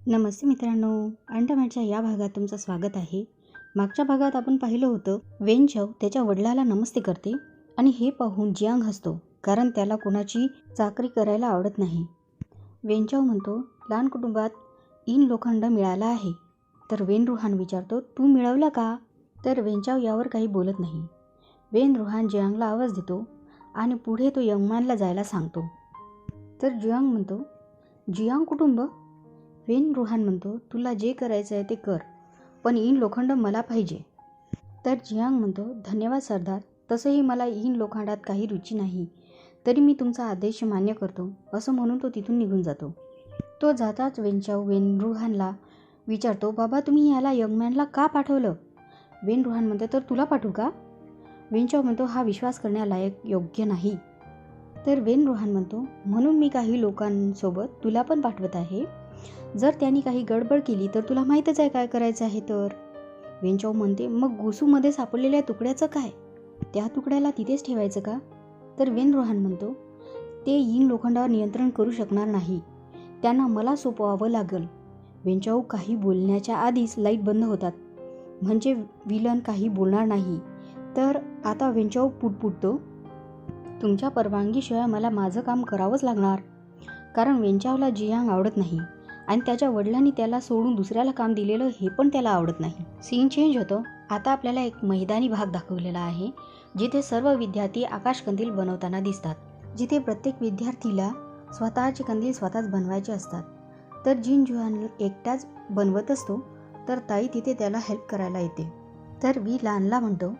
नमस्ते मित्रांनो, अंडरमॅनच्या या भागात तुमचं स्वागत आहे. मागच्या भागात आपण पाहिलं होतं वेनचाओ त्याच्या वडिलाला नमस्ते करते आणि हे पाहून जियांग हसतो, कारण त्याला कोणाची चाकरी करायला आवडत नाही. वेनचाओ म्हणतो, लान कुटुंबात इन लोखंड मिळाला आहे. तर वेन रुहान विचारतो, तू मिळवलं का? तर वेनचाओ यावर काही बोलत नाही. वेन रुहान जियांगला आवाज देतो आणि पुढे तो यंगमॅनला जायला सांगतो. तर जियांग म्हणतो, जियांग कुटुंब? वेन रुहान म्हणतो, तुला जे करायचं आहे ते कर, पण इन लोखंड मला पाहिजे. तर जियांग म्हणतो, धन्यवाद सरदार, तसंही मला इन लोखंडात काही रुची नाही, तरी मी तुमचा आदेश मान्य करतो, असं म्हणून तो तिथून निघून जातो. तो जाताच वेनचाओ वेन रुहानला विचारतो, बाबा तुम्ही याला यंगमॅनला का पाठवलं? वेन रुहान म्हणतो, तर तुला पाठवू का? वेनचाओ म्हणतो, हा विश्वास करण्यालायक योग्य नाही. तर वेन रुहान म्हणतो, म्हणून मी काही लोकांसोबत तुला पण पाठवत आहे. जर त्यांनी काही गडबड केली तर तुला माहीतच आहे काय करायचं आहे. तर वेनचाओ म्हणते, मग गुसूमध्ये सापडलेल्या तुकड्याचं काय? त्या तुकड्याला तिथेच ठेवायचं का? तर वेन रुहान म्हणतो, ते इन लोखंडावर नियंत्रण करू शकणार नाही, त्यांना मला सोपवावं लागेल. वेनचाओ काही बोलण्याच्या आधीच लाईट बंद होतात, म्हणजे विलन काही बोलणार नाही. तर आता वेनचाओ पुटपुटतो, तुमच्या परवानगीशिवाय मला माझं काम करावंच लागणार. कारण वेनचाओला जियांग आवडत नाही आणि त्याच्या वडिलांनी त्याला सोडून दुसऱ्याला काम दिलेलं हे पण त्याला आवडत नाही. सीन चेंज होतो. आता आपल्याला एक मैदानी भाग दाखवलेला आहे, जिथे सर्व विद्यार्थी आकाशकंदील बनवताना दिसतात. जिथे प्रत्येक विद्यार्थीला स्वतःचे कंदील स्वतःच बनवायचे असतात. तर जिन जुआन एकटाच बनवत असतो, तर ताई तिथे त्याला हेल्प करायला येते. तर वी लानला म्हणतो,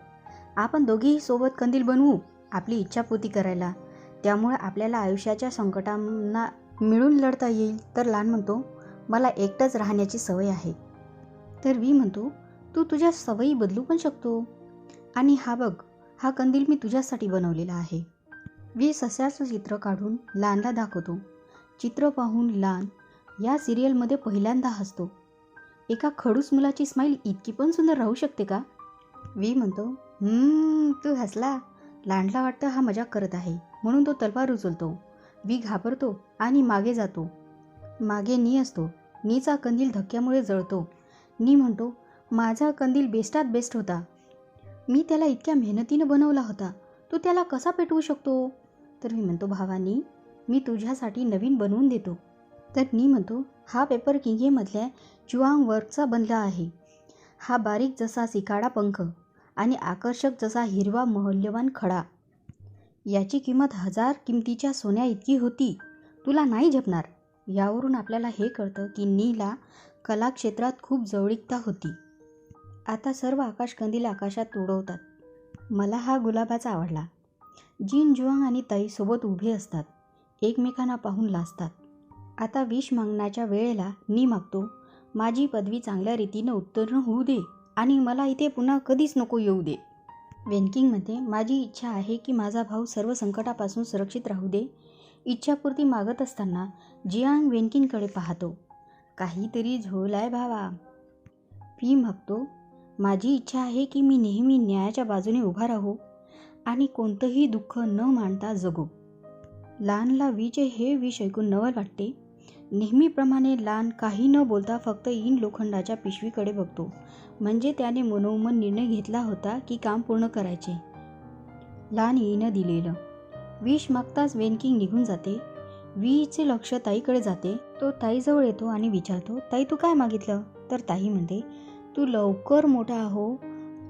आपण दोघेही सोबत कंदील बनवू आपली इच्छापूर्ती करायला, त्यामुळे आपल्याला आयुष्याच्या संकटांना मिळून लढता येईल. तर लान म्हणतो, मला एकटंच राहण्याची सवय आहे. तर वी म्हणतो, तू तुझ्या सवयी बदलू पण शकतो. आणि हा बघ, हा कंदील मी तुझ्यासाठी बनवलेला आहे. वी सस्याचं चित्र काढून लानला दाखवतो. चित्र पाहून लान या सिरियलमध्ये पहिल्यांदा हसतो. एका खडूस मुलाची स्माईल इतकी पण सुंदर राहू शकते का? वी म्हणतो, तू हसला. लानला वाटतं हा मजाक करत आहे, म्हणून तो तलवार उचलतो. वी घाबरतो आणि मागे जातो. मागे नी असतो. नीचा कंदील धक्क्यामुळे जळतो. नी म्हणतो, माझा कंदील बेस्टात बेस्ट होता. मी त्याला इतक्या मेहनतीनं बनवला होता, तू त्याला कसा पेटवू शकतो? तर मी म्हणतो, भावानी, मी तुझ्यासाठी नवीन बनवून देतो. तर नी म्हणतो, हा पेपर किंगेमधल्या जुआंग वर्कचा बनला आहे. हा बारीक जसा सिकाडा पंख आणि आकर्षक जसा हिरवा मौल्यवान खडा. याची किंमत 1000 किमतीच्या सोन्या इतकी होती. तुला नाही झेपणार. यावरून आपल्याला हे कळतं की नीला कलाक्षेत्रात खूप जवळीकता होती. आता सर्व आकाशकंदील आकाशात उडवतात. मला हा गुलाबाचा आवडला. जिन जुआंग आणि ताई सोबत उभे असतात, एकमेकांना पाहून लाजतात. आता विष मागण्याच्या वेळेला नी मागतो, माझी पदवी चांगल्या रीतीनं उत्तीर्ण होऊ दे आणि मला इथे पुन्हा कधीच नको येऊ दे. वेनकिंगमध्ये माझी इच्छा आहे की माझा भाऊ सर्व संकटापासून सुरक्षित राहू दे. इच्छापूर्ती मागत असताना जियांग वेनकिनकडे पाहतो. काहीतरी झोलाय भावा. फी मागतो, माझी इच्छा आहे की मी नेहमी न्यायाच्या बाजूने उभा राहू आणि कोणतंही दुःख न मानता जगू. लानला वीचे हे विष ऐकून नवल वाटते. नेहमीप्रमाणे लान काही न बोलता फक्त इन लोखंडाच्या पिशवीकडे बघतो, म्हणजे त्याने मनोमन निर्णय घेतला होता की काम पूर्ण करायचे. लान येईनं दिलेलं विष मागताच वेनकिंग निघून जाते. वीचे लक्ष ताईकडे जाते. तो ताईजवळ येतो आणि विचारतो, ताई तू काय मागितलं? तर ताई म्हणते, तू लवकर मोठा हो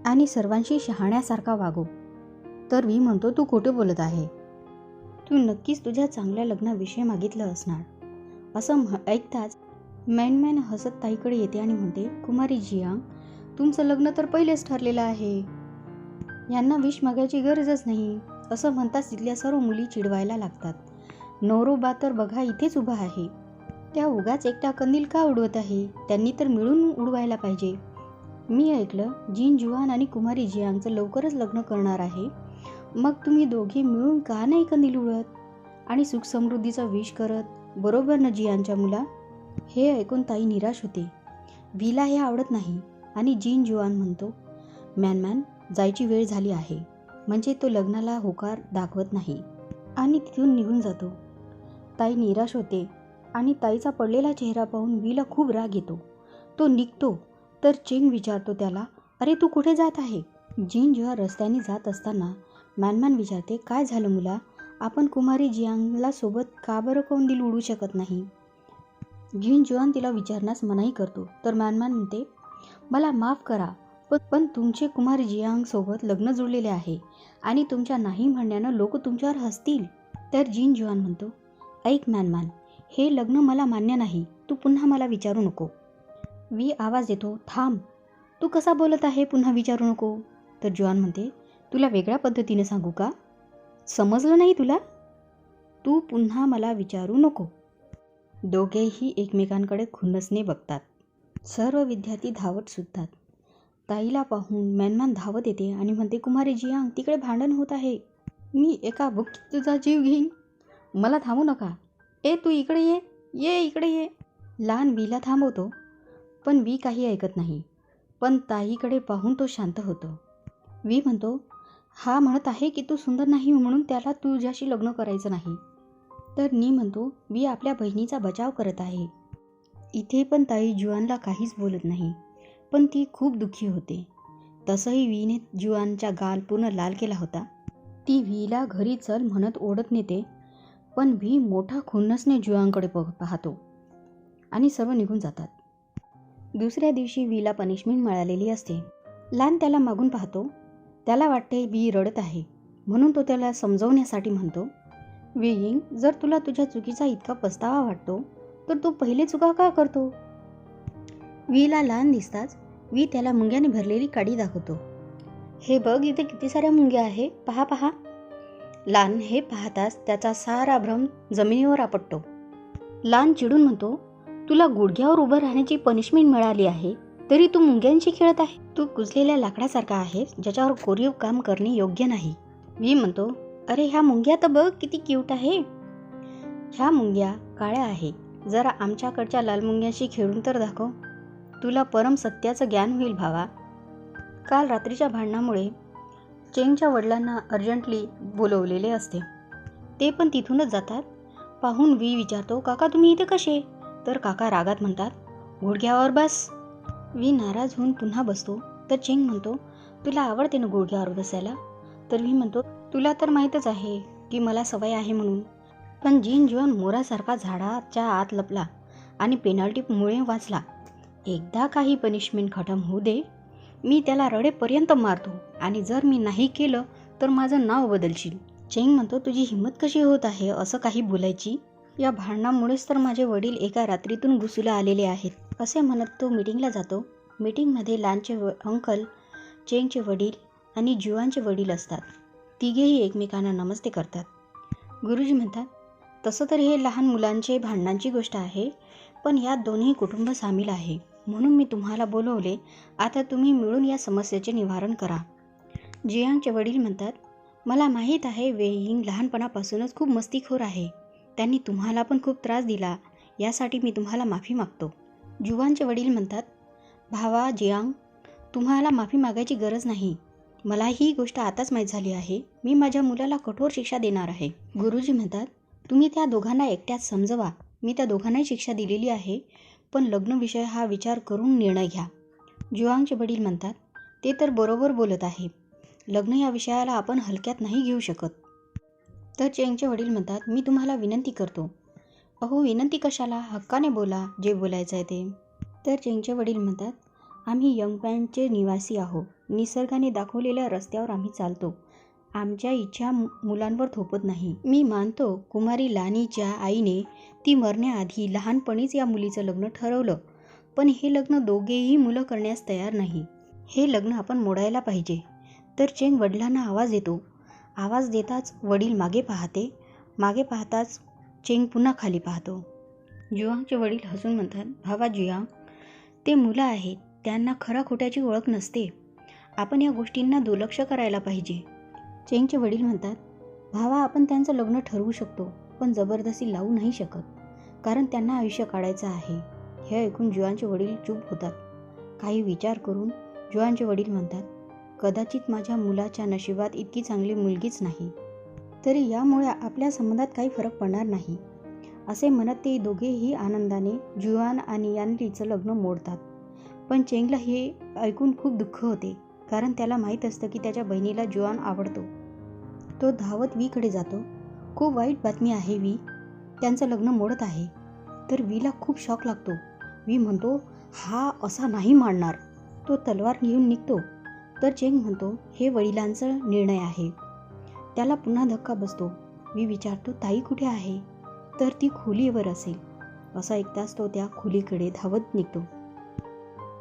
आणि सर्वांशी शहाण्यासारखा वागो. तर वी म्हणतो, तू खोटं बोलत आहे. तू नक्कीच तुझ्या चांगल्या लग्नाविषयी मागितलं असणार. असं ऐकताच मॅनमॅन हसत ताईकडे येते आणि म्हणते, कुमारी जियांग, तुमचं लग्न तर पहिलेच ठरलेलं आहे. यांना विष मागायची गरजच नाही. असं म्हणताच तिथल्या सर्व मुली चिडवायला लागतात. नवरोबा तर बघा इथेच उभा आहे. त्या उगाच एकटा कंदील का उडवत आहे? त्यांनी तर मिळून उडवायला पाहिजे. मी ऐकलं जिन जुआन आणि कुमारी जियांगचं लवकरच लग्न करणार आहे. मग तुम्ही दोघे मिळून का नाही कंदील उडवत आणि सुखसमृद्धीचा विष करत? बरोबर ना जियांच्या मुला? हे ऐकून ताई निराश होते. व्हीला हे आवडत नाही आणि जिन जुआन म्हणतो, मॅनमॅन जायची वेळ झाली आहे. म्हणजे तो लग्नाला होकार दाखवत नाही आणि तिथून निघून जातो. ताई निराश होते. आणि ताईचा पडलेला चेहरा पाहून वीला खूप राग येतो. तो निघतो तर चेंग विचारतो त्याला, अरे तू कुठे जात आहे? जीन जेव्हा रस्त्याने जात असताना मॅनमॅन विचारते, काय झालं मुला, आपण कुमारी जियांगला सोबत का बरं कौंदिल उडू शकत नाही? जीन जुआन तिला विचारण्यास मनाई करतो तर मॅनमॅन म्हणते, मला माफ करा, पण तुमचे कुमार जियांग सोबत लग्न जुळलेले आहे आणि तुमच्या नाही म्हणण्यानं लोक तुमच्यावर हसतील. तर जीन जुआन म्हणतो, ऐक मॅनमॅन, हे लग्न मला मान्य नाही, तू पुन्हा मला विचारू नको. वी आवाज देतो, थांब, तू कसा बोलत आहे पुन्हा विचारू नको? तर जुआन म्हणते, तुला वेगळ्या पद्धतीने सांगू का? समजलं नाही तुला? तू पुन्हा मला विचारू नको. दोघेही एकमेकांकडे खुन्नसने बघतात. सर्व विद्यार्थी धावत सुटतात. ताईला पाहून मॅनमॅन धावत येते आणि म्हणते, कुमारी जियांग, तिकडे भांडण होत आहे. मी एका भुकीत तुझा जीव घेईन, मला थांबू नका. तू इकडे ये, इकडे ये. लहान वीला थांबवतो पण वी काही ऐकत नाही. पण ताईकडे पाहून तो शांत होतो. वी म्हणतो, हा म्हणत आहे की तू सुंदर नाही म्हणून त्याला तुझ्याशी लग्न करायचं नाही. तर नी म्हणतो, वी आपल्या बहिणीचा बचाव करत आहे. इथे पण ताई जुआनला काहीच बोलत नाही, पण ती खूप दुःखी होते. तसंही वीने जुआनचा गाल पूर्ण लाल केला होता. ती वीला घरी चल म्हणत ओढत नेते, पण वी मोठा खुन्नसने जुआनकडे पाहतो आणि सर्व निघून जातात. दुसऱ्या दिवशी वीला पनिशमेंट मिळालेली असते. लहान त्याला मागून पाहतो. त्याला वाटते वी रडत आहे, म्हणून तो त्याला समजवण्यासाठी म्हणतो, वी, जर तुला तुझ्या चुकीचा इतका पस्तावा वाटतो तर तू पहिले चुका का करतो? वीला लहान दिसताच वी त्याला मुंग्याने भरलेली काडी दाखवतो. हे बघ, इथे किती साऱ्या मुंग्या आहे, पहा पहा. लहान हे पाहताच त्याचा सारा भ्रम जमिनीवर आपटतो. लहान चिडून म्हणतो, तुला गुडघ्यावर उभं राहण्याची पनिशमेंट मिळाली आहे तरी तू मुंग्यांशी खेळत आहे. तू कुजलेल्या लाकडासारखा आहेस, ज्याच्यावर कोरीव काम करणे योग्य नाही. वी म्हणतो, अरे ह्या मुंग्या तर बघ किती क्यूट आहे. ह्या मुंग्या काळ्या आहे, जरा आमच्याकडच्या लाल मुंग्यांशी खेळून तर दाखव, तुला परम सत्याचं ज्ञान होईल भावा. काल रात्रीच्या भांडणामुळे चेंगच्या वडिलांना अर्जंटली बोलवलेले असते. ते पण तिथूनच जातात. पाहून वी विचारतो, काका तुम्ही इथे कसे? तर काका रागात म्हणतात, गुडघ्यावर बस. वी नाराज होऊन पुन्हा बसतो. तर चेंग म्हणतो, तुला आवडते ना गुडघ्यावर बसायला? तर वी म्हणतो, तुला तर माहीतच आहे की मला सवय आहे म्हणून. पण जीन जुआन मोरासारखा झाडाच्या आत लपला आणि पेनल्टीमुळे वाचला. एकदा काही पनिशमेंट खतम होऊ दे, मी त्याला रडेपर्यंत मारतो आणि जर मी नाही केलं तर माझं नाव बदलशील. चेंग म्हणतो, तुझी हिंमत कशी होत आहे असं काही बोलायची? या भांडणामुळेच तर माझे वडील एका रात्रीतून घुसूला आलेले आहेत. असे म्हणत तो मीटिंगला जातो. मीटिंगमध्ये लानचे अंकल, चेंगचे वडील आणि जुआनचे वडील असतात. तिघेही एकमेकांना नमस्ते करतात. गुरुजी म्हणतात, तसं तर हे लहान मुलांचे भांडणांची गोष्ट आहे, पण यात दोन्ही कुटुंब सामील आहे, म्हणून मी तुम्हाला बोलवले. आता तुम्ही मिळून या समस्येचे निवारण करा. जियांगचे वडील म्हणतात, मला माहीत आहे वेईंग लहानपणापासूनच खूप मस्तीखोर आहे. त्यांनी तुम्हाला पण खूप त्रास दिला, यासाठी मी तुम्हाला माफी मागतो. जुआनचे वडील म्हणतात, भावा जियांग, तुम्हाला माफी मागायची गरज नाही. मला ही गोष्ट आताच माहीत झाली आहे. मी माझ्या मुलाला कठोर शिक्षा देणार आहे. गुरुजी म्हणतात, तुम्ही त्या दोघांना एकट्यात समजवा. मी त्या दोघांनाही शिक्षा दिलेली आहे, पण लग्नविषय हा विचार करून निर्णय घ्या. जुआंगचे वडील म्हणतात, ते तर बरोबर बोलत आहे. लग्न या विषयाला आपण हलक्यात नाही घेऊ शकत. तर चेंगचे वडील म्हणतात, मी तुम्हाला विनंती करतो. अहो विनंती कशाला, हक्काने बोला जे बोलायचं आहे ते. तर चेंगचे वडील म्हणतात, आम्ही यंगपॅनचे निवासी आहोत. निसर्गाने दाखवलेल्या रस्त्यावर आम्ही चालतो. आमच्या इच्छा मुलांवर थोपत नाही. मी मानतो कुमारी लानीच्या आईने ती मरण्याआधी लहानपणीच या मुलीचं लग्न ठरवलं, पण हे लग्न दोघेही मुलं करण्यास तयार नाही. हे लग्न आपण मोडायला पाहिजे. तर चेंग वडिलांना आवाज देतो. आवाज देताच वडील मागे पाहते. मागे पाहताच चेंग पुन्हा खाली पाहतो. जुआंगचे वडील हसून म्हणतात, भावा जुआंग, ते मुलं आहेत, त्यांना खरा खोट्याची ओळख नसते. आपण या गोष्टींना दुर्लक्ष करायला पाहिजे. चेंगचे वडील म्हणतात, भावा आपण त्यांचं लग्न ठरवू शकतो, पण जबरदस्ती लावू नाही शकत, कारण त्यांना आयुष्य काढायचं आहे. हे ऐकून जुआनचे वडील चूप होतात. काही विचार करून जुआनचे वडील म्हणतात, कदाचित माझ्या मुलाच्या नशिबात इतकी चांगली मुलगीच नाही, तरी यामुळे आपल्या संबंधात काही फरक पडणार नाही. असे म्हणत ते दोघेही आनंदाने जुआन आणि यानलीचं लग्न मोडतात. पण चेंगला हे ऐकून खूप दुःख होते, कारण त्याला माहीत असतं की त्याच्या बहिणीला जुआन आवडतो. तो धावत वीकडे जातो. खूप वाईट बातमी आहे वी, त्यांचं लग्न मोडत आहे. तर वीला खूप शॉक लागतो. वी म्हणतो, हा असा नाही मानणार. तो तलवार घेऊन निघतो. तर चेंग म्हणतो, हे वडिलांचा निर्णय आहे. त्याला पुन्हा धक्का बसतो. वी विचारतो, ताई कुठे आहे? तर ती खोलीवर असेल. असं ऐकताच तो त्या खोलीकडे धावत निघतो.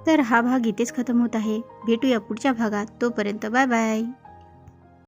तर हा भाग इथेच खतम होत आहे. भेटूया पुढच्या भागात. तोपर्यंत बाय बाय.